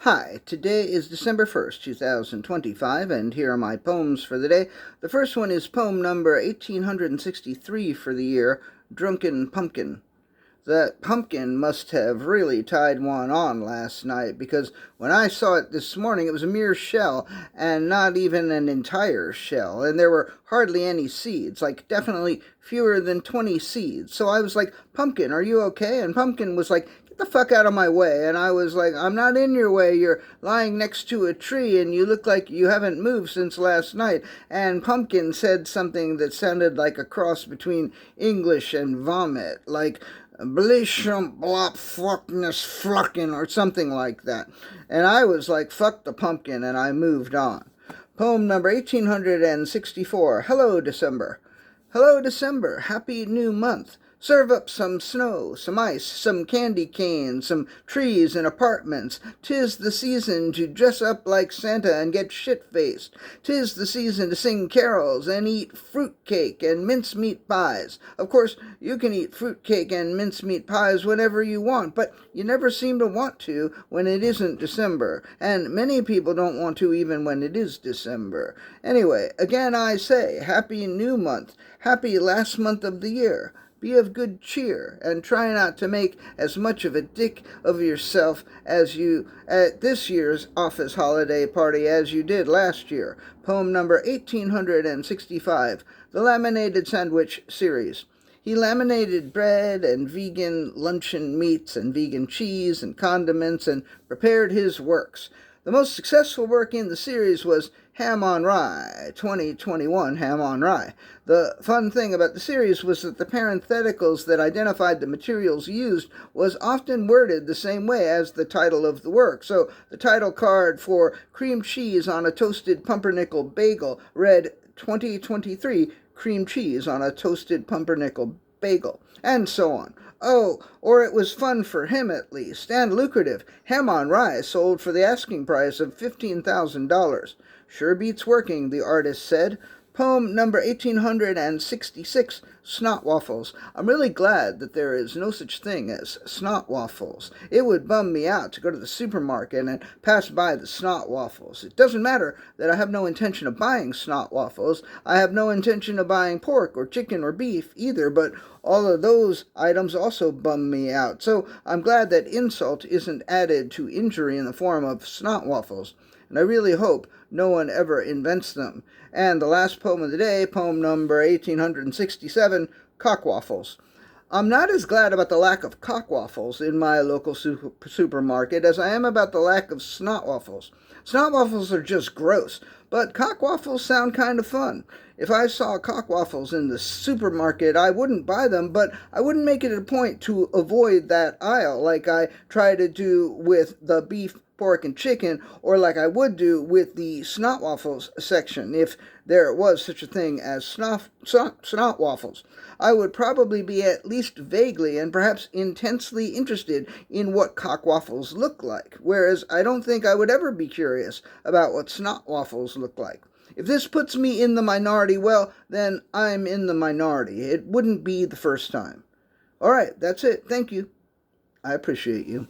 Hi, today is December 1st, 2025, and here are my poems for the day. The first one is poem number 1863 for the year, Drunken Pumpkin. That pumpkin must have really tied one on last night, because when I saw it this morning, it was a mere shell, and not even an entire shell, and there were hardly any seeds, like definitely fewer than 20 seeds. So I was like, Pumpkin, are you okay? And Pumpkin was like, get the fuck out of my way. And I was like, I'm not in your way. You're lying next to a tree, and you look like you haven't moved since last night. And Pumpkin said something that sounded like a cross between English and vomit, like, Blishump, blop, fucknees, flucking, or something like that. And I was like, fuck the pumpkin, and I moved on. Poem number 1864. Hello, December. Hello, December. Happy new month. Serve up some snow, some ice, some candy canes, some trees and apartments. 'Tis the season to dress up like Santa and get shit-faced. 'Tis the season to sing carols and eat fruitcake and mincemeat pies. Of course, you can eat fruitcake and mincemeat pies whenever you want, but you never seem to want to when it isn't December, and many people don't want to even when it is December. Anyway, again I say, happy new month, happy last month of the year. Be of good cheer, and try not to make as much of a dick of yourself as you at this year's office holiday party as you did last year. Poem number 1865, The Laminated Sandwich Series. He laminated bread and vegan luncheon meats and vegan cheese and condiments and prepared his works. The most successful work in the series was Ham on Rye, 2021 Ham on Rye. The fun thing about the series was that the parentheticals that identified the materials used was often worded the same way as the title of the work. So the title card for Cream Cheese on a Toasted Pumpernickel Bagel read 2023 Cream Cheese on a Toasted Pumpernickel Bagel, and so on. Oh, or it was fun for him at least, and lucrative. Ham on Rye sold for the asking price of $15,000. Sure beats working, the artist said. Poem number 1866, Snot Waffles. I'm really glad that there is no such thing as snot waffles. It would bum me out to go to the supermarket and pass by the snot waffles. It doesn't matter that I have no intention of buying snot waffles. I have no intention of buying pork or chicken or beef either, but all of those items also bum me out. So I'm glad that insult isn't added to injury in the form of snot waffles. And I really hope no one ever invents them. And the last poem of the day, poem number 1867, Cockwaffles. I'm not as glad about the lack of cockwaffles in my local supermarket as I am about the lack of snot waffles. Snot waffles are just gross, but cockwaffles sound kind of fun. If I saw cockwaffles in the supermarket, I wouldn't buy them, but I wouldn't make it a point to avoid that aisle like I try to do with the beef, pork, and chicken, or like I would do with the snot waffles section, if there was such a thing as snot waffles. I would probably be at least vaguely and perhaps intensely interested in what cock waffles look like, whereas I don't think I would ever be curious about what snot waffles look like. If this puts me in the minority, well, then I'm in the minority. It wouldn't be the first time. All right, that's it. Thank you. I appreciate you.